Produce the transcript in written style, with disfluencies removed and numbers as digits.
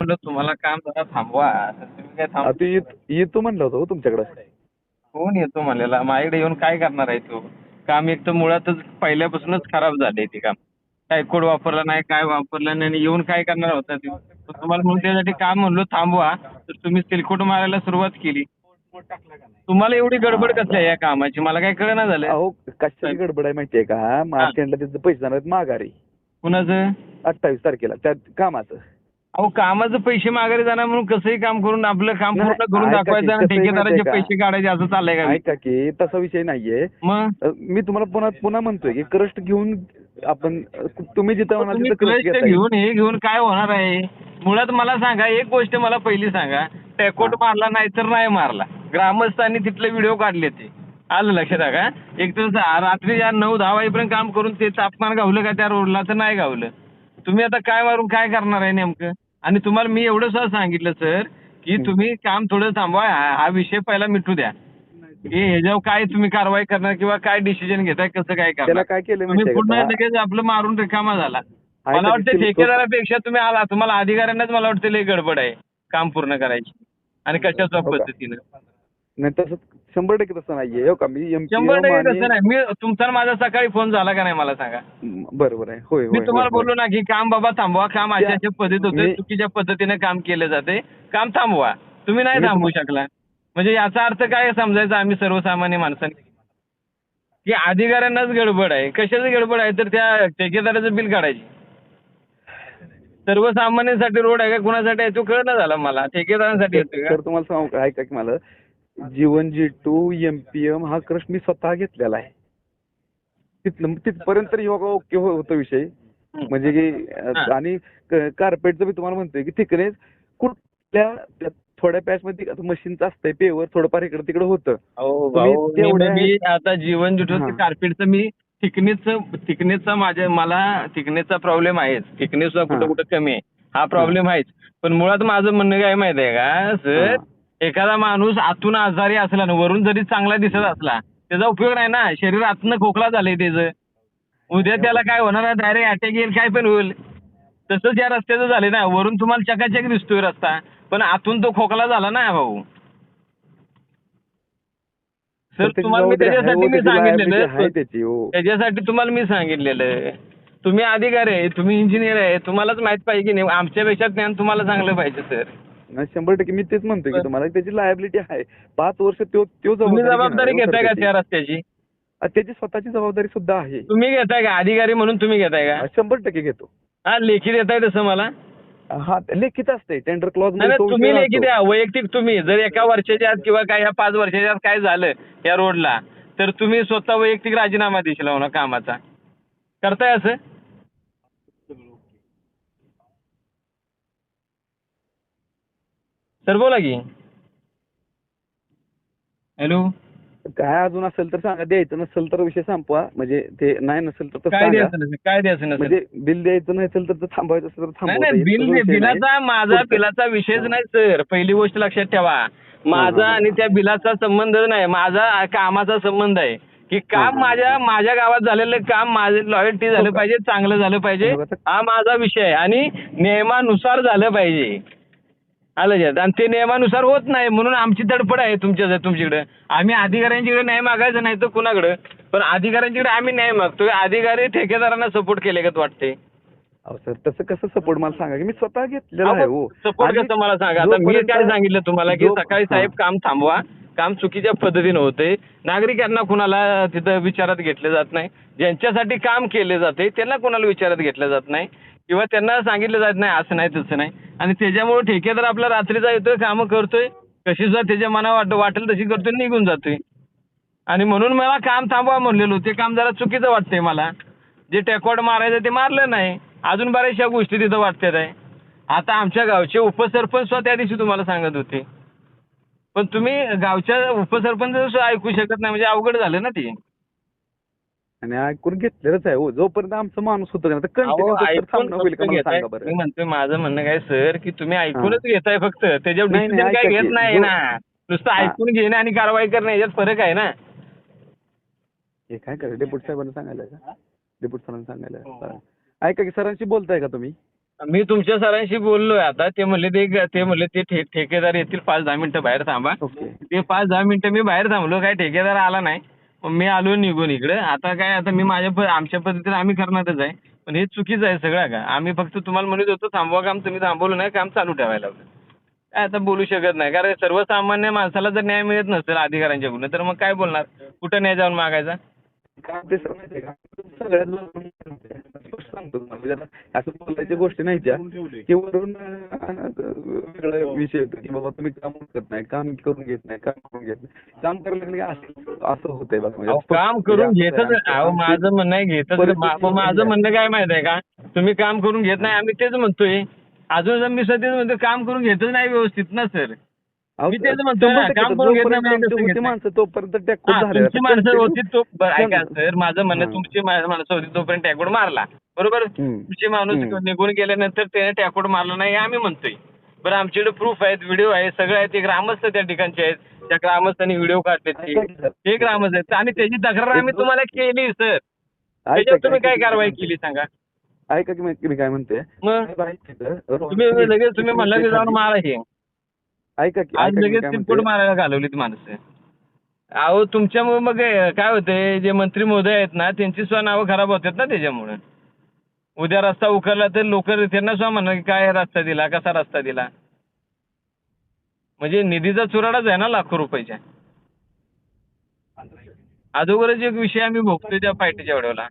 म्हणलं तुम्हाला काम जरा थांबवा, तर तुम्ही काय थांबू? ते येतो म्हणलं होतं हो तुमच्याकडे. कोण येतो म्हणलेला? माझ्याकडे येऊन काय करणार आहे तो? काम एक तर मुळातच पहिल्यापासूनच खराब झालंय ते काम. काय कोड वापरला नाही, काय वापरलं नाही आणि येऊन काय करणार होता ते? तर तुम्हाला म्हणून त्यासाठी काम म्हणलो थांबवा, तर तुम्ही सिलकोट मारायला सुरुवात केली. तुम्हाला एवढी गडबड कसली आहे या कामाची? मला काही कळेना झालं. अहो कशाची गडबड आहे माहितीये का? हां. मार्च एंडला त्याचे पैसे जाणार आहेत माघारी कुणाचं? 28 तारखेला त्या कामाचं. अहो कामाचे पैसे माघारी जाणार म्हणून कसंही काम करून आपलं काम नाही, पूर्ण करून ऐका की, दाखवायचं आणि कसं आहे ठेकेदाराचे माहितीये का? पैसे काढायचे असं चाललंय का? ऐका की तसा विषय नाहीये. मग मी तुम्हाला पुन्हा पुन्हा म्हणतोय की कष्ट घेऊन आपण तुम्ही जिथं म्हणाल तुम्ही तिथं कष्ट क्लच घेताय. घेऊन हे घेऊन काय होणार आहे? मुळात मला सांगा, एक गोष्ट मला पहिली सांगा, टॅकोट मारला नाही तर नाही मारला. ग्रामस्थांनी तिथले व्हिडिओ काढले ते. आलं लक्षात आहे का? एक तर रात्री 9-10 वाजेपर्यंत काम करून ते तापमान गावलं का त्या रोडला? तर नाही गावलं. तुम्ही आता काय मारून काय करणार आहे नेमकं? आणि तुम्हाला मी एवढं सुद्धा सांगितलं सर, की तुम्ही काम थोडं थांबवा. हा विषय पहिला मिटू द्या. की ह्याच्यावर काय तुम्ही कारवाई करणार किंवा काय डिसिजन घेताय, कसं काय त्याला करणार? काय केलं तुम्ही माहितीये पुन्हा का? लगेच आपलं मारून रिकामा झाला. ऐका मला की, वाटतं सिल्क ठेकेदारापेक्षा तुम्ही आला, तुम्हाला अधिकाऱ्यांनाच मला वाटतं लई गडबड आहे काम पूर्ण करायची आणि कशाच्या हो का? पद्धतीनं. नाही तसं 100% तसं नाहीये. हो का? मी 100% एमपीएम आणि कसं नाही. मी तुमचा आणि माझा सकाळी फोन झाला का नाही मला सांगा? बरोबर आहे. होय मी होय होय तुम्हाला होय. बोललो ना की काम बाबा थांबवा, काम अशा अशा पद्धतीत होते, मी चुकीच्या पद्धतीने काम केलं जाते, काम थांबवा. तुम्ही नाही मी थांबवू शकला. म्हणजे याचा अर्थ काय समजायचा आम्ही सर्वसामान्य माणसांनी? की अधिकाऱ्यांनाच गडबड आहे. कशाची गडबड आहे? तर त्या ठेकेदाराचं बिल काढायची. सर्वसामान्यांसाठी रोड आहे का कुणासाठी आहे तो कळना झाला मला. ठेकेदारांसाठी येतोय का? तर तुम्हाला सांगू का? ऐका की मला. जीवन G2 एमपीएम हा क्रश मी स्वतः घेतलेला आहे. तिथपर्यंत तरी ओके होतो विषय. हं. म्हणजे की हां. आणि कार्पेटचं मी तुम्हाला म्हणतोय की थिकनेस कुठल्या थोड्या पॅचमध्ये मशीनचं असतंय पेवर थोडंफार इकडे तिकडे होतं. अहो तुम्ही भाऊ, तेवढ्या मी आता जीवन हां. कार्पेटचं मी थिकनेसचा मला थिकनेसचा प्रॉब्लेम आहेच. थिकनेस कुठं हां. कुठं कमी आहे. हा प्रॉब्लेम आहेच. पण मुळात माझं म्हणणं काय माहिती आहे का सर, हां. एखादा माणूस आतून आजारी असला ना वरून जरी चांगला दिसत असला, त्याचा उपयोग नाही ना. शरीर आतनं खोकला झालंय त्याचं. उद्या त्याला काय होणार आहे, डायरेक्ट अटॅक येईल, काय पण होईल. तसंच या रस्त्याचं झालं ना. वरून तुम्हाला चकाचक दिसतोय रस्ता, पण आतून तो खोकला झाला ना भाऊ. सर तर त्याची तुम्हाला मी जबाबदारी आहे त्याच्यासाठी हो, मी त्याची लायबिलिटी सांगितलेलं, आहे त्याची हो. त्याच्यासाठी तुम्हाला मी सांगितलेलं. तुम्ही अधिकारी आहे, तुम्ही इंजिनियर आहे, तुम्हालाच माहित पाहिजे की नाही. आमच्यापेक्षा ज्ञान तुम्हाला चांगलं पाहिजे सर. नाही 100% मी तेच म्हणतोय की तुम्हाला त्याची लायबिलिटी आहे. 5 वर्ष तो तुम्ही जबाबदारी घेणार आहे जबाबदारी हो सर घेताय का त्याची. त्या रस्त्याची? त्याची स्वतःची जबाबदारी सुद्धा आहे. तुम्ही घेताय का? अधिकारी म्हणून तुम्ही घेताय का? 100% घेतो. हा, लेखी देताय तसं मला? हा लिखित असते टेंडर क्लॉज नाही मध्ये नाही, तो विषय तुम्ही लेखी राहतो. द्या. वैयक्तिक तुम्ही जर एका वर्षाच्या आत किंवा काय या 5 वर्षाच्या आत काय झालं या रोडला, तर तुम्ही स्वतः वैयक्तिक राजीनामा देशील हो ना कामाचा. करताय असं? सर बोला की. हॅलो. काय अजून असेल तर सांगा. द्यायचं नसेल तर विषय संपवा. म्हणजे ते नाही नसेल तर काय सांगा. द्यायचं नसेल? काय द्यायचं नसेल? म्हणजे बिल द्यायचं नसेल तर थांबवायचं असेल तर नाही थांबवता नाही, येईल. तसा विषय नाही. बिलाचा माझा पुढचं. बिलाचा विषयच नाही सर. पहिली गोष्ट लक्षात ठेवा. माझा हां. आणि त्या बिलाचा संबंध नाही. माझा कामाचा संबंध आहे. की काम माझ्या गावात झालेलं काम माझं लॉयल्टी झालं पाहिजे, चांगलं झालं पाहिजे. हा माझा विषय आहे आणि नियमानुसार झालं पाहिजे. आलं लक्षात. आणि ते नियमानुसार होत नाही म्हणून आमची तडफड आहे तुमच्याकडे. आम्ही अधिकाऱ्यांच्याकडे न्याय मागायचं नाही तर कुणाकडे, पण अधिकाऱ्यांच्याकडे आम्ही न्याय मागतोय. अधिकारी ठेकेदारांना सपोर्ट केले का वाटते? अहो सर तसं कसं सपोर्ट मला सांगा की मी स्वतः घेतलेला आहे हो. सपोर्ट आणि कसं मला सांगा. आता मी काय सांगितलं तुम्हाला की सकाळी साहेब काम थांबवा, काम चुकीच्या पद्धतीने होते. नागरिकांना कुणाला तिथं विचारात घेतले जात नाही. ज्यांच्यासाठी काम केले जाते त्यांना कुणाला विचारात घेतलं जात नाही किंवा त्यांना सांगितलं जात नाही असं नाही तसं नाही. आणि त्याच्यामुळे ठेकेदार आपला रात्रीचा येतोय, कामं करतोय, कशी सुद्धा त्याच्या मनात वाटेल तशी करतोय, निघून जातोय. आणि म्हणून मला काम थांबवा म्हणलेलो. ते काम जरा चुकीचं वाटतंय मला. जे टॅकॉर्ड मारायचं ते मारलं नाही. अजून बऱ्याचशा गोष्टी तिथं वाटतात आहे. आता आमच्या गावचे उपसरपंच त्या दिवशी तुम्हाला सांगत होते. पण तुम्ही गावच्या उपसरपंच ऐकू शकत नाही म्हणजे अवघड झालं ना ते. आणि ऐकून घेतलेलंच आहे हो. जोपर्यंत आमचा माणूस होतो ना तर अहो कंटिन्यू तर ऐकून थांबणं होईल फक्त का मला घेताय. सांगा बरं. मी म्हणतोय माझं म्हणणं काय सर की तुम्ही ऐकूनच हां. घेताय फक्त. त्याच्यावर नाही डिसिजन काय ऐका घेत की नाही ना. नुसतं हां. ऐकून घेणं आणि कारवाई करणं याच्यात फरक आहे ना. हे काय करा डेप्युटी साहेबांना सांगायला का? डेप्युटी सरांना सांगायला. ऐका की सरांशी बोलताय का तुम्ही? मी तुमच्या सरांशी बोललोय आता. ते म्हणले ठेकेदार येतील 5-10 मिनिटं बाहेर थांबा. ओके. ते 5-10 मिनिटं मी बाहेर थांबलो. काय ठेकेदार आला नाही. मग मी आलो निघून इकडे. आता मी आमच्या पद्धतीने आम्ही करणारच आहे. पण हे चुकीचं आहे सगळं का. आम्ही फक्त तुम्हाला म्हणत होतो थांबवा काम, तुम्ही थांबवलं नाही, काम चालू ठेवायला लावलं. काय आता बोलू शकत नाही, कारण सर्वसामान्य माणसाला जर न्याय मिळत नसेल अधिकाऱ्यांच्याकडून तर मग काय बोलणार, कुठं न्याय जाऊन मागायचा. काय ते सर माहितीये का, सगळ्यात स्पष्ट सांगतो तुम्हाला, म्हणजे आता असं बोलायच्या गोष्टी नाही त्या की वरून वेगळा विषय येतो की बाबा तुम्ही काम करत नाही, काम करून घेत नाही, काम करायला लागले की असं होतंय बघा. म्हणजे अहो, काम करून घेतच. अहो, माझं म्हणणं आहे घेतच. माझं म्हणणं काय माहिती आहे का, तुम्ही काम करून घेत नाही, आम्ही तेच म्हणतोय. अजून जर मी सध्या म्हणतो काम करून घेतच नाही व्यवस्थित ना सर. मी तेच म्हणतोय ना, काम करून घेत नाही, कसं घेत नाही? माणसं तोपर्यंत टॅक्स हा, झाले. तुमची माणसं होती तो बरं ऐका सर, माझं म्हणणं हा. तुमची माणसं होती तोपर्यंत टॅकोड मारला, बरोबर. तुमची माणूस निघून गेल्यानंतर त्याने टॅकोड मारला नाही हे आम्ही म्हणतोय. बरं, आमच्याकडे प्रूफ आहेत, व्हिडिओ आहे, सगळं आहे. ते ग्रामस्थ त्या ठिकाणचे आहेत, त्या ग्रामस्थांनी व्हिडिओ काढले, ते ग्रामस्थ आहेत आणि त्याची तक्रार आम्ही तुम्हाला केली सर. त्याच्यावर तुम्ही काय कारवाई केली सांगा. ऐका की मी काय म्हणते, मग तुम्ही लगेच तुम्ही म्हणला की जाऊन मारा हे. ऐका की आज लगेच तिरकोड मारायला घालवलीत माणसं. अहो, तुमच्यामुळे मग काय होतंय, जे मंत्री महोदय आहेत ना त्यांची सुद्धा नावं खराब होतात ना त्याच्यामुळे. उद्या रस्ता उखडला तर लोक त्यांना सुद्धा म्हणणार की काय रस्ता दिला, कसा रस्ता दिला. म्हणजे निधीचा चुराडाच आहे ना लाखो रुपयाच्या. अगोदरच एक विषय आम्ही भोगतोय त्या पार्टीच्या वेळेला.